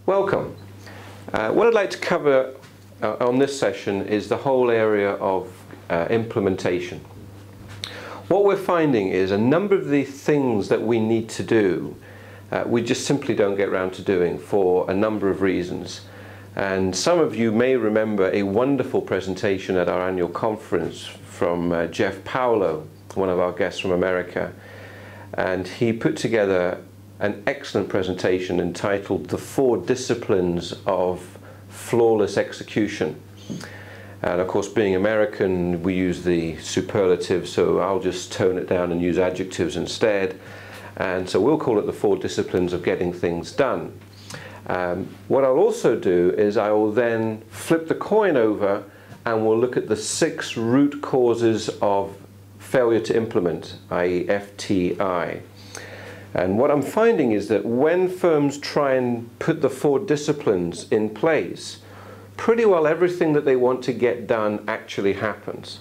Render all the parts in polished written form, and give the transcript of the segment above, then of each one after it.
Welcome. What I'd like to cover on this session is the whole area of implementation. What we're finding is a number of the things that we need to do, we just simply don't get around to doing for a number of reasons. And some of you may remember a wonderful presentation at our annual conference from Jeff Paolo, one of our guests from America. And he put together an excellent presentation entitled The 4 Disciplines of Flawless Execution. And of course, being American, we use the superlative, so I'll just tone it down and use adjectives instead. And so we'll call it the 4 disciplines of getting things done. What I'll also do is I will then flip the coin over and we'll look at the 6 root causes of failure to implement, i.e. FTI. And what I'm finding is that when firms try and put the 4 disciplines in place, pretty well everything that they want to get done actually happens.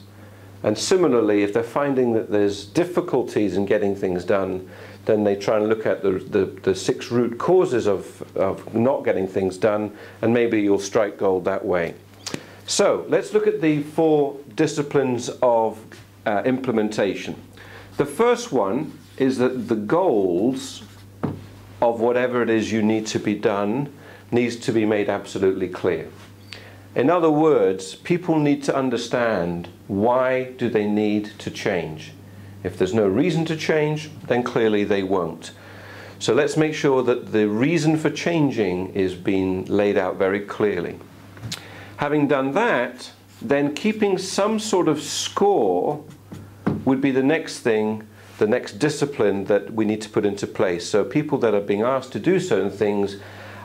And similarly, if they're finding that there's difficulties in getting things done, then they try and look at the 6 root causes of not getting things done, and maybe you'll strike gold that way. So let's look at the 4 disciplines of implementation. The first one is that the goals of whatever it is you need to be done needs to be made absolutely clear. In other words, people need to understand why do they need to change. If there's no reason to change, then clearly they won't. So let's make sure that the reason for changing is being laid out very clearly. Having done that, then keeping some sort of score would be the next thing, the next discipline that we need to put into place. So people that are being asked to do certain things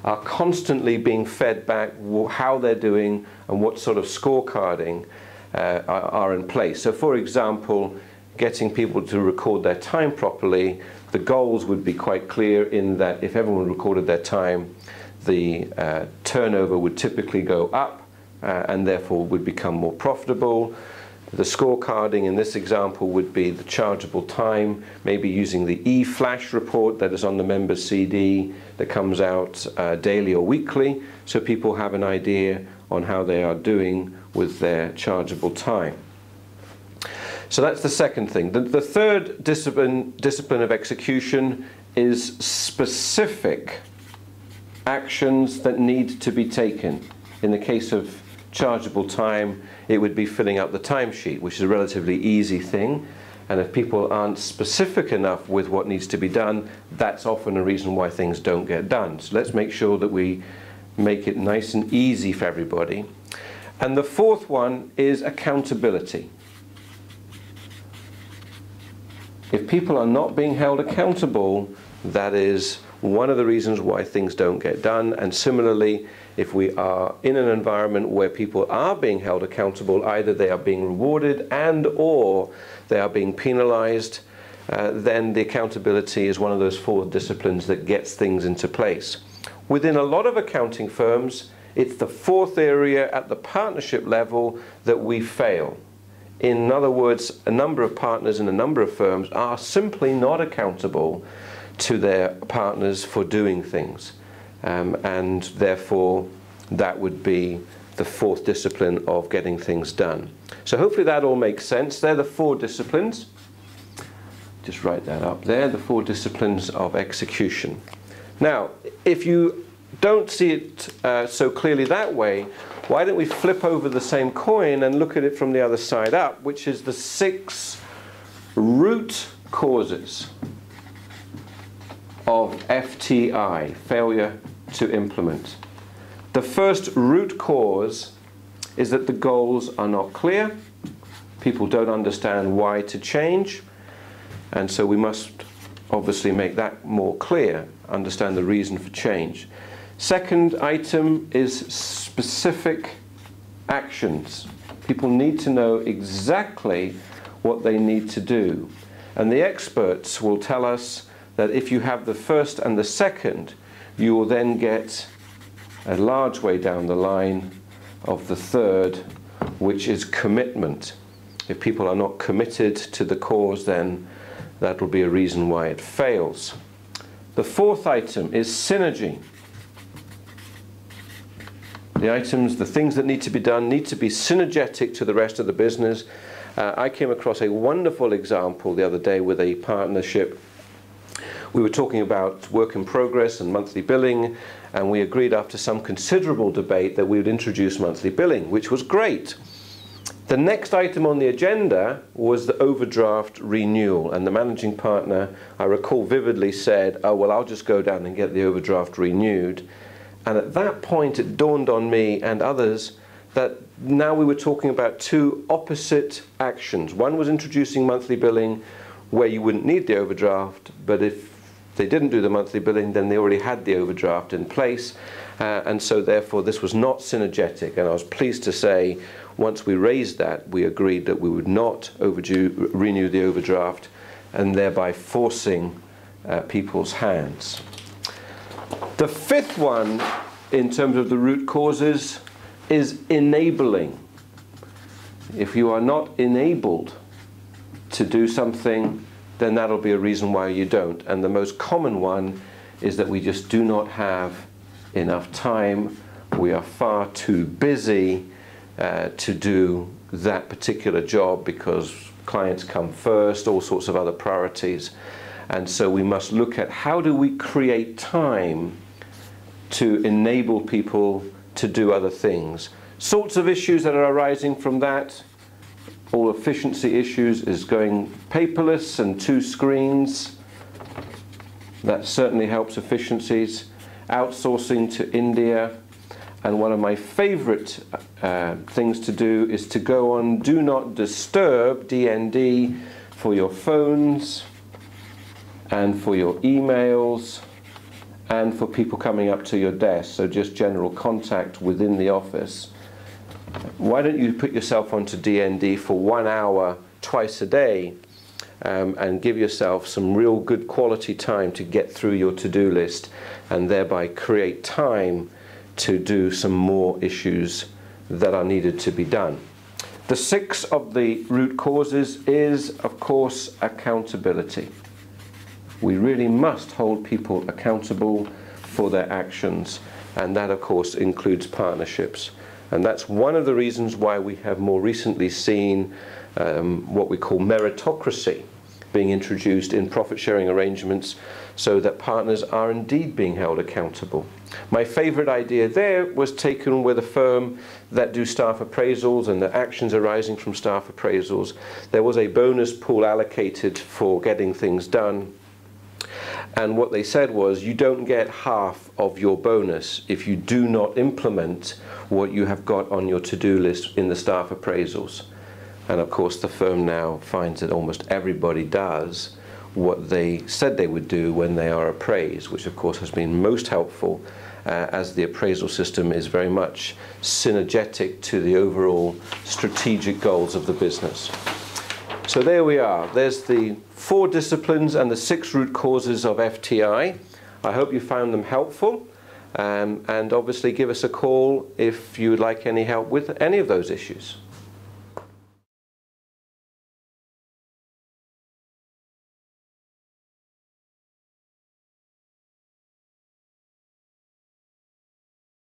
are constantly being fed back how they're doing and what sort of scorecarding are in place. So for example, getting people to record their time properly, the goals would be quite clear in that if everyone recorded their time, the turnover would typically go up and therefore would become more profitable. The scorecarding in this example would be the chargeable time, maybe using the e-flash report that is on the member's CD that comes out daily or weekly, so people have an idea on how they are doing with their chargeable time. So that's the second thing. The third discipline of execution is specific actions that need to be taken. In the case of chargeable time, it would be filling out the timesheet, which is a relatively easy thing. And if people aren't specific enough with what needs to be done, that's often a reason why things don't get done. So let's make sure that we make it nice and easy for everybody. And the fourth one is accountability. If people are not being held accountable, that is one of the reasons why things don't get done. And similarly, if we are in an environment where people are being held accountable, either they are being rewarded and or they are being penalized, then the accountability is one of those 4 disciplines that gets things into place. Within a lot of accounting firms, it's the 4th area at the partnership level that we fail. In other words, a number of partners in a number of firms are simply not accountable to their partners for doing things. And therefore, that would be the 4th discipline of getting things done. So hopefully that all makes sense. They're the 4 disciplines. Just write that up there, the 4 disciplines of execution. Now, if you don't see it so clearly that way, why don't we flip over the same coin and look at it from the other side up, which is the 6 root causes of FTI, failure to implement. The first root cause is that the goals are not clear. People don't understand why to change, and so we must obviously make that more clear, understand the reason for change. Second item is specific actions. People need to know exactly what they need to do, and the experts will tell us that if you have the first and the second, you will then get a large way down the line of the third, which is commitment. If people are not committed to the cause, then that will be a reason why it fails. The fourth item is synergy. The items, the things that need to be done, need to be synergetic to the rest of the business. I came across a wonderful example the other day with a partnership. We were talking about work in progress and monthly billing, and we agreed after some considerable debate that we would introduce monthly billing, which was great. The next item on the agenda was the overdraft renewal, and the managing partner, I recall vividly, said, "Oh, well, I'll just go down and get the overdraft renewed." And at that point it dawned on me and others that now we were talking about two opposite actions. One was introducing monthly billing where you wouldn't need the overdraft, but if they didn't do the monthly billing, then they already had the overdraft in place, and so therefore this was not synergetic. And I was pleased to say, once we raised that, we agreed that we would not renew the overdraft, and thereby forcing people's hands. The fifth one, in terms of the root causes, is enabling. If you are not enabled to do something, then that'll be a reason why you don't. And the most common one is that we just do not have enough time. We are far too busy to do that particular job because clients come first, all sorts of other priorities. And so we must look at how do we create time to enable people to do other things. Sorts of issues that are arising from that, all efficiency issues, is going paperless and 2 screens. That certainly helps efficiencies. Outsourcing to India. And one of my favorite things to do is to go on Do Not Disturb, DND, for your phones and for your emails and for people coming up to your desk, so just general contact within the office. Why don't you put yourself onto DND for 1 hour twice a day and give yourself some real good quality time to get through your to-do list and thereby create time to do some more issues that are needed to be done. The 6th of the root causes is, of course, accountability. We really must hold people accountable for their actions, and that, of course, includes partnerships. And that's one of the reasons why we have more recently seen what we call meritocracy being introduced in profit-sharing arrangements so that partners are indeed being held accountable. My favorite idea there was taken with a firm that do staff appraisals and the actions arising from staff appraisals. There was a bonus pool allocated for getting things done. And what they said was, you don't get half of your bonus if you do not implement what you have got on your to-do list in the staff appraisals. And of course the firm now finds that almost everybody does what they said they would do when they are appraised, which of course has been most helpful as the appraisal system is very much synergetic to the overall strategic goals of the business. So there we are. There's the 4 disciplines and the 6 root causes of FTI. I hope you found them helpful, and obviously give us a call if you would like any help with any of those issues.